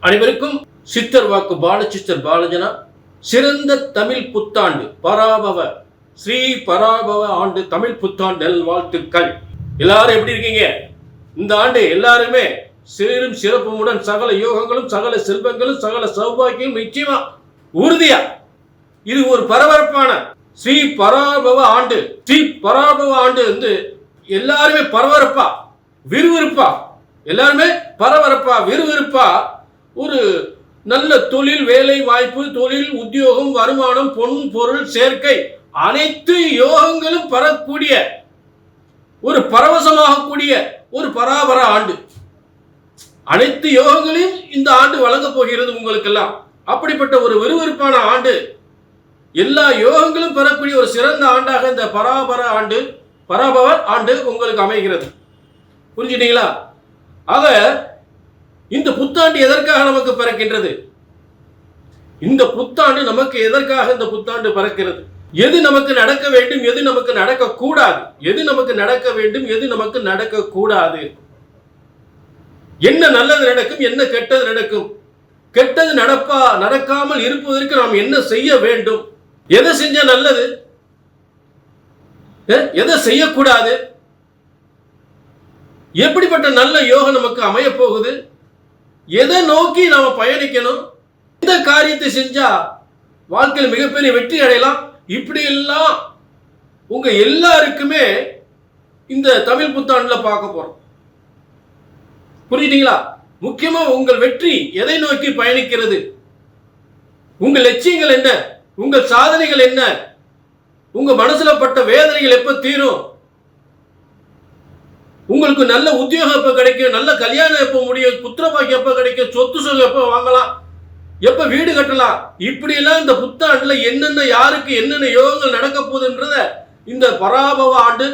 அனைவருக்கும் சித்தர் வாக்கு பாலசிஸ்டர் பாலஜனா சிறந்த தமிழ் புத்தாண்டு பராபவ ஸ்ரீ பராபவ ஆண்டு தமிழ் புத்தாண்டு நல்வாழ்த்துக்கள். எல்லாரும் எப்படி இருக்கீங்க? இந்த ஆண்டு எல்லாருமே சீரும் சிறப்புமுடன் சகல யோகங்களும் சகல செல்வங்களும் சகல சௌபாக்கியம் நிச்சயமா உறுதியா. இது ஒரு பரபரப்பான ஸ்ரீ பராபவ ஆண்டு. ஸ்ரீ பராபவ ஆண்டு வந்து எல்லாருமே பரபரப்பா விறுவிறுப்பா, எல்லாருமே பரபரப்பா விறுவிறுப்பா ஒரு நல்ல தொழில், வேலை வாய்ப்பு, தொழில், உத்தியோகம், வருமானம், பொன் பொருள் சேர்க்கை அனைத்து யோகங்களும் பெறக்கூடிய ஒரு பரவசமாகக்கூடிய ஒரு பராபர ஆண்டு. அனைத்து யோகங்களையும் இந்த ஆண்டு வழங்க போகிறது உங்களுக்கெல்லாம். அப்படிப்பட்ட ஒரு விறுவிறுப்பான ஆண்டு, எல்லா யோகங்களும் பெறக்கூடிய ஒரு சிறந்த ஆண்டாக இந்த பராபவ ஆண்டு உங்களுக்கு அமைகிறது. புரிஞ்சுட்டீங்களா? ஆக இந்த புத்தாண்டு எதற்காக நமக்கு பிறக்கின்றது? இந்த புத்தாண்டு நமக்கு எதற்காக இந்த புத்தாண்டு பிறக்கிறது? எது நமக்கு நடக்க வேண்டும், எது நமக்கு நடக்க கூடாது, எது நமக்கு நடக்க வேண்டும், எது நமக்கு நடக்க கூடாது, என்ன நல்லது நடக்கும், என்ன கெட்டது நடக்கும், கெட்டது நடக்காமல் இருப்பதற்கு நாம் என்ன செய்ய வேண்டும், எதை செஞ்சா நல்லது, எதை செய்யக்கூடாது, எப்படிப்பட்ட நல்ல யோகம் நமக்கு அமைய போகுது, எதை நோக்கி நாம பயணிக்கணும், இந்த காரியத்தை செஞ்சா வாழ்க்கையில் மிகப்பெரிய வெற்றி அடையலாம். இப்படி எல்லாம் உங்க எல்லாருக்குமே இந்த தமிழ் புத்தாண்டுல பார்க்க போறோம். புரியுதுங்களா? முக்கியமா உங்கள் வெற்றி எதை நோக்கி பயணிக்கிறது, உங்கள் லட்சியங்கள் என்ன, உங்கள் சாதனைகள் என்ன, உங்க மனசுல பட்ட வேதனைகள் எப்ப தீரும், உங்களுக்கு நல்ல உத்தியோகம் எப்ப கிடைக்கும், நல்ல கல்யாணம் எப்ப முடியும், புத்திரபாக்கியம் எப்ப கிடைக்கும், சொத்து சுகம் எப்ப வாங்கலாம், எப்ப வீடு கட்டலாம், இப்படி எல்லாம் இந்த புத்தாண்டுல என்னென்ன யாருக்கு என்னென்ன யோகங்கள் நடக்க போகுதுன்றத இந்த பராபவ ஆண்டு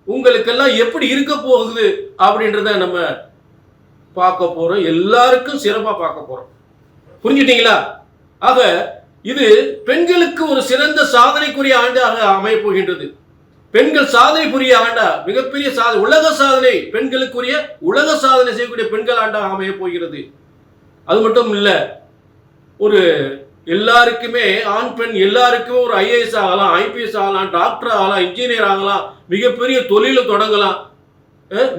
உங்களுக்கெல்லாம் எப்படி இருக்க போகுது அப்படின்றத நம்ம பார்க்க போறோம். எல்லாருக்கும் சிறப்பா பார்க்க போறோம். புரிஞ்சுட்டீங்களா? ஆக இது பெண்களுக்கு ஒரு சிறந்த சாதனைக்குரிய ஆண்டாக அமைய போகின்றது. பெண்கள் சாதனை புரிய ஆண்டா, மிகப்பெரிய சாதனை, உலக சாதனை, பெண்களுக்குரிய உலக சாதனை செய்யக்கூடிய பெண்கள் ஆண்டாக அமைய போகிறது. அது மட்டும் இல்ல, ஒரு எல்லாருக்குமே ஆண் பெண் எல்லாருக்குமே ஒரு ஐஏஎஸ் ஆகலாம், ஐபிஎஸ் ஆகலாம், டாக்டர் ஆகலாம், இன்ஜினியர் ஆகலாம், மிகப்பெரிய தொழிலை தொடங்கலாம்,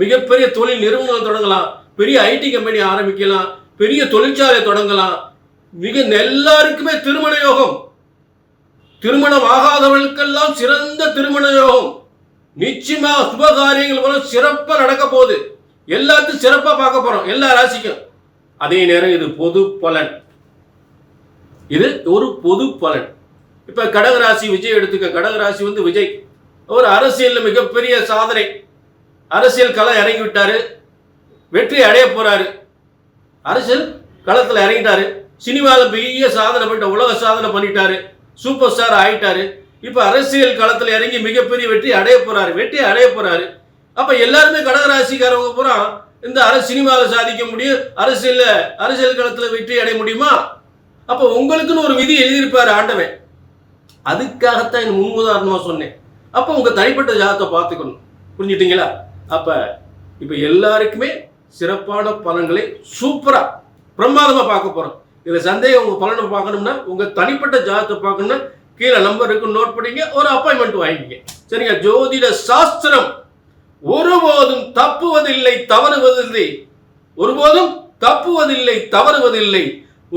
மிகப்பெரிய தொழில் நிறுவனங்கள் தொடங்கலாம், பெரிய ஐடி கம்பெனி ஆரம்பிக்கலாம், பெரிய தொழிற்சாலை தொடங்கலாம். எல்லாருக்குமே திருமண யோகம், திருமணம் ஆகாதவர்களுக்கெல்லாம் சிறந்த திருமண யோகம், நிச்சயமா சுபகாரியங்கள் போல சிறப்பா நடக்க போகுது. எல்லாத்தையும் சிறப்பா பார்க்க போறோம், எல்லா ராசிக்கும். அதே நேரம் இது பொது பலன், இது ஒரு பொது பலன். இப்ப கடகராசி விஜய் எடுத்துக்க. கடகராசி வந்து விஜய் ஒரு அரசியல் மிகப்பெரிய சாதனை, அரசியல் களம் இறங்கி விட்டாரு, வெற்றி அடைய போறாரு, அரசியல் களத்துல இறங்கிட்டாரு, சினிமாவில் பெரிய சாதனை பண்ணிட்ட, உலக சாதனை பண்ணிட்டாரு, சூப்பர் ஸ்டார் ஆயிட்டாரு. இப்ப அரசியல் களத்துல இறங்கி மிகப்பெரிய வெற்றி அடைய போறாரு. அப்ப எல்லாருமே கடகராசிக்காரவங்க பூரா இந்த சினிமாவில் சாதிக்க முடியும், அரசியல் களத்துல வெற்றி அடைய முடியுமா? அப்ப உங்களுக்குன்னு ஒரு விதி எழுதியிருப்பாரு ஆண்டவன். அதுக்காகத்தான் முன் உதாரணமா சொன்னேன். அப்ப உங்க தனிப்பட்ட ஜாதகத்தை பார்த்துக்கணும். புரிஞ்சுட்டீங்களா? அப்ப இப்ப எல்லாருக்குமே சிறப்பான பலன்களை சூப்பரா பிரமாதமா பார்க்க போறோம். இதுல சந்தேகம், உங்க பலனை பார்க்கணும்னா, உங்க தனிப்பட்ட ஜாதகத்தை பார்க்கணும்னா கீழே நம்பர் இருக்கு, நோட் பண்ணிங்க, ஒரு அப்பாயின்மெண்ட் வாங்கிங்க. சரிங்க? ஜோதிட சாஸ்திரம் ஒருபோதும் தப்புவதில்லை, தவறுவதில்லை, ஒருபோதும் தப்புவதில்லை, தவறுவதில்லை.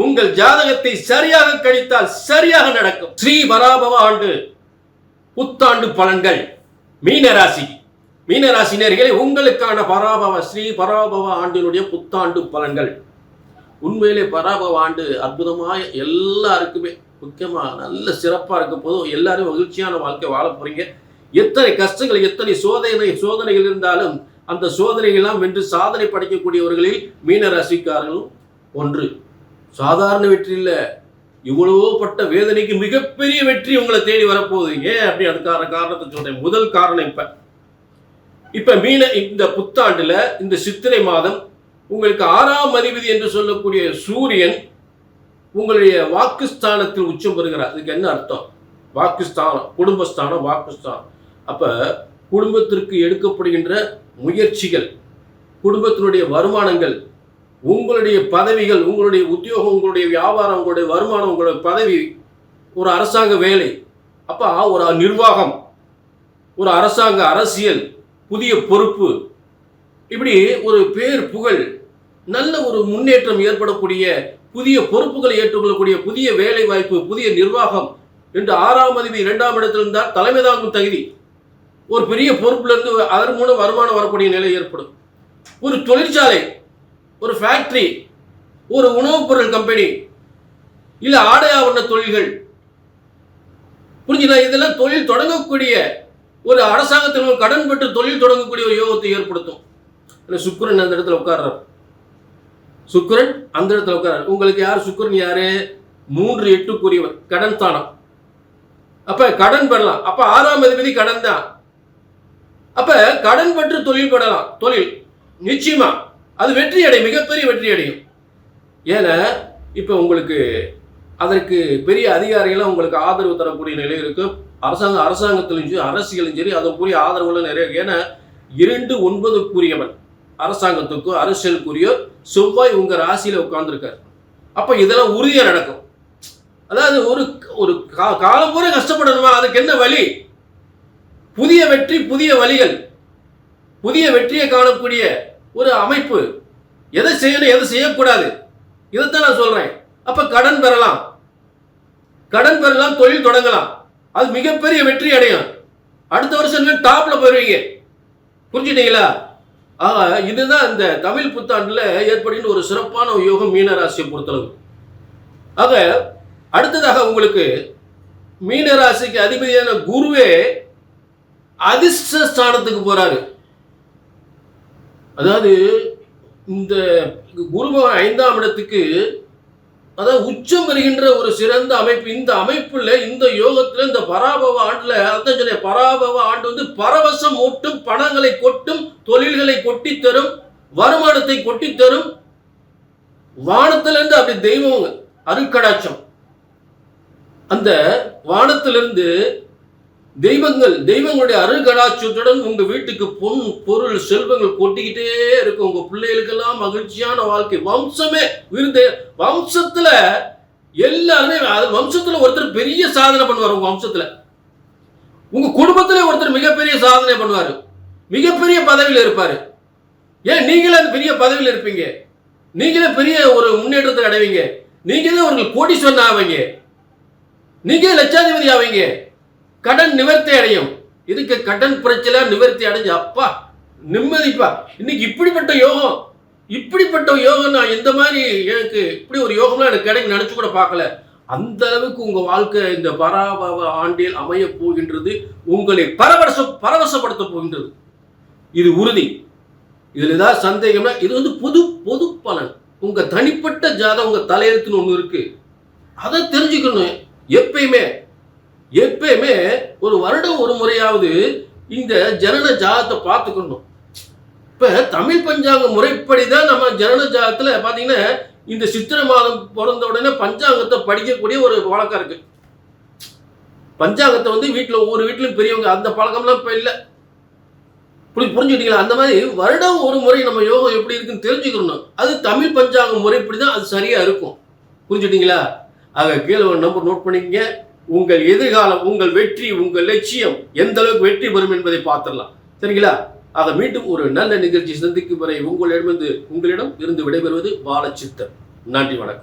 உங்கள் ஜாதகத்தை சரியாக கணித்தால் சரியாக நடக்கும். ஸ்ரீ பராபவ ஆண்டு புத்தாண்டு பலன்கள் மீனராசி. மீனராசினியர்களே, உங்களுக்கான ஸ்ரீ பராபவ ஆண்டினுடைய புத்தாண்டு பலன்கள். உண்மையிலே பராபவ ஆண்டு அற்புதமாக எல்லாருக்குமே முக்கியமாக நல்ல சிறப்பாக இருக்க போதும். எல்லாரும் மகிழ்ச்சியான வாழ்க்கை வாழ போறீங்க. எத்தனை கஷ்டங்கள், எத்தனை சோதனைகள் இருந்தாலும் அந்த சோதனைகள்லாம் வென்று சாதனை படைக்கக்கூடியவர்களில் மீனராசிக்காரர்களும் ஒன்று. சாதாரண வெற்றி இல்லை, இவ்வளவோ பட்ட வேதனைக்கு மிகப்பெரிய வெற்றி உங்களை தேடி வரப்போகுது. ஏன் அப்படி? அதுக்கான காரணத்தை சொல்றேன். முதல் காரணம், இப்ப இந்த புத்தாண்டுல இந்த சித்திரை மாதம் உங்களுக்கு 6ஆம் அதிபதி என்று சொல்லக்கூடிய சூரியன் உங்களுடைய வாக்குஸ்தானத்தில் உச்சம் பெறுகிறார். இதுக்கு என்ன அர்த்தம்? வாக்குஸ்தானம், குடும்பஸ்தானம், வாக்குஸ்தானம். அப்ப குடும்பத்திற்கு எடுக்கப்படுகின்ற முயற்சிகள், குடும்பத்தினுடைய வருமானங்கள், உங்களுடைய பதவிகள், உங்களுடைய உத்தியோகம், உங்களுடைய வியாபாரம், உங்களுடைய வருமானம், உங்களுடைய பதவி, ஒரு அரசாங்க வேலை, அப்போ ஒரு நிர்வாகம், ஒரு அரசாங்க அரசியல், புதிய பொறுப்பு, இப்படி ஒரு பேர் புகழ், நல்ல ஒரு முன்னேற்றம் ஏற்படக்கூடிய, புதிய பொறுப்புகளை ஏற்றுக்கொள்ளக்கூடிய, புதிய வேலை வாய்ப்பு, புதிய நிர்வாகம் என்று 6ஆம் அதிபதி 2ஆம் இடத்தில் இருந்தால் தலைமை தாங்கும் தகுதி, ஒரு பெரிய பொறுப்புல இருந்து அதன் மூலம் வருமானம் வரக்கூடிய நிலை ஏற்படும். ஒரு தொழிற்சாலை, ஒரு ஃபேக்டரி, ஒரு உணவுப் பொருள் கம்பெனி, இல்ல ஆடை ஆவண தொழில்கள், புரிஞ்சுங்களா? இதெல்லாம் தொழில் தொடங்கக்கூடிய, ஒரு அரசாங்கத்தின் கடன் பெற்று தொழில் தொடங்கக்கூடிய ஒரு யோகத்தை ஏற்படுத்தும். சுக்கிரன் அந்த இடத்துல உட்கார்றார். சுக்கிரன் அந்த இடத்துல உட்கார்றார். உங்களுக்கு யார் சுக்கிரன்? யாரு? 3-8 கடன் தானம். அப்ப கடன் பெறலாம். அப்ப 6ஆம் அதிபதி கடன் தான். அப்ப கடன் பெற்று தொழில் பெறலாம். தொழில் நிச்சயமா அது வெற்றி அடையும், மிகப்பெரிய வெற்றி அடையும். ஏன்னா இப்ப உங்களுக்கு அதற்கு பெரிய அதிகாரிகள் உங்களுக்கு ஆதரவு தரக்கூடிய நிலை இருக்கும். அரசாங்கத்திலும் சரி, அரசியலும் சரி, அதற்குரிய ஆதரவுகளும் நிறைய. ஏன்னா 2-9 அரசாங்கத்துக்கும் அரசியலுக்குரிய செவ்வாய் உங்க ராசியில உட்கார்ந்துருக்காரு. அப்ப இதெல்லாம் உறுதியா நடக்கும். அதாவது ஒரு காலம் பூரா கஷ்டப்படணுமா? அதுக்கு என்ன வழி? புதிய வெற்றி, புதிய வழிகள், புதிய வெற்றியை காணக்கூடிய ஒரு அமைப்பு. எதை செய்யணும், எதை செய்யக்கூடாது, இதைத்தான் நான் சொல்றேன். அப்ப கடன் பெறலாம், தொழில் தொடங்கலாம், அது மிகப்பெரிய வெற்றி அடையும். அடுத்த வருஷம் டாப்ல போயிருவீங்க. புரிஞ்சுட்டீங்களா? இதுதான் இந்த தமிழ் புத்தாண்டுல ஏற்படுகின்ற ஒரு சிறப்பான யோகம் மீனராசியை பொறுத்தளவு. ஆக அடுத்ததாக உங்களுக்கு மீனராசிக்கு அதிபதியான குருவே அதிர்ஷ்ட ஸ்தானத்துக்கு போறாரு. அதாவது இந்த குரு 5ஆம் இடத்துக்கு, அதாவது உச்சம் பெறுகின்ற ஒரு சிறந்த அமைப்பு. இந்த அமைப்புல, இந்த யோகத்துல, இந்த பராபவ ஆண்டுல, அதான் சொன்னேன், பராபவ ஆண்டு வந்து பரவசம் ஊட்டும், பணங்களை கொட்டும், தொழில்களை கொட்டி தரும், வருமானத்தை கொட்டி தரும். வானத்திலிருந்து அப்படி தெய்வம் அருட்கடாட்சம், அந்த வானத்திலிருந்து தெய்வங்களுடைய அருட்கடாட்சத்துடன் உங்க வீட்டுக்கு பொன் பொருள் செல்வங்கள் கொட்டிக்கிட்டே இருக்கும். உங்க பிள்ளைகளுக்கெல்லாம் மகிழ்ச்சியான வாழ்க்கை. வம்சமே விருது. வம்சத்துல எல்லாருமே, வம்சத்துல ஒருத்தர் பெரிய சாதனை பண்ணுவார். உங்க வம்சத்துல, உங்க குடும்பத்திலே ஒருத்தர் மிகப்பெரிய சாதனை பண்ணுவாரு, மிகப்பெரிய பதவியில் இருப்பாரு. ஏன் நீங்களே அந்த பெரிய பதவியில் இருப்பீங்க, நீங்களே பெரிய ஒரு முன்னேற்றத்தை அடைவீங்க, நீங்களே ஒரு கோடீஸ்வரன் ஆவீங்க, நீங்களே லட்சாதிபதி ஆவீங்க, கடன் நிவர்த்தி அடையும். இதுக்கு கடன் பிரச்சனை நிவர்த்தி அடைஞ்சு அப்பா நிம்மதிப்பா. இன்னைக்கு இப்படிப்பட்ட யோகம் நான் இந்த மாதிரி, எனக்கு இப்படி ஒரு யோகம்லாம் எனக்கு கிடைக்கும் நினைச்சு கூட பார்க்கல. அந்த அளவுக்கு உங்க வாழ்க்கை இந்த பராபவ ஆண்டில் அமைய போகின்றது. உங்களை பரவசப்படுத்த போகின்றது. இது உறுதி. இதுல ஏதாவது சந்தேகம்னா இது வந்து பொது பலன். உங்க தனிப்பட்ட ஜாதகம், உங்க தலையெழுத்துன்னு ஒண்ணு இருக்கு, அதை தெரிஞ்சுக்கணும். எப்பயுமே ஒரு வருடம் ஒரு முறையாவது இந்த ஜனன ஜாதகத்தை பார்த்துக்கணும். இப்ப தமிழ் பஞ்சாங்க முறைப்படிதான் நம்ம ஜனன ஜாதகத்துல பாத்தீங்கன்னா, இந்த சித்திரை மாதம் பிறந்த உடனே பஞ்சாங்கத்தை படிக்கக்கூடிய ஒரு வழக்கம் இருக்கு. பஞ்சாங்கத்தை வந்து ஒவ்வொரு வீட்டிலும் பெரியவங்க, அந்த பழக்கம்லாம் இப்ப இல்லை. புரிஞ்சுக்கிட்டீங்களா? அந்த மாதிரி வருடம் ஒரு முறை நம்ம யோகம் எப்படி இருக்குன்னு தெரிஞ்சுக்கணும். அது தமிழ் பஞ்சாங்க முறைப்படிதான் அது சரியா இருக்கும். புரிஞ்சுட்டீங்களா? ஆக கீழே ஒரு நம்பர் நோட் பண்ணிக்கங்க. உங்கள் எதிர்காலம், உங்கள் வெற்றி, உங்கள் லட்சியம் எந்த அளவுக்கு வெற்றி பெறும் என்பதை பார்த்துடலாம். சரிங்களா? ஆக மீண்டும் ஒரு நல்ல நிகழ்ச்சி சந்திக்கும் வரை உங்களிடம் இருந்து விடைபெறுவது பாலச்சித்தர். நன்றி, வணக்கம்.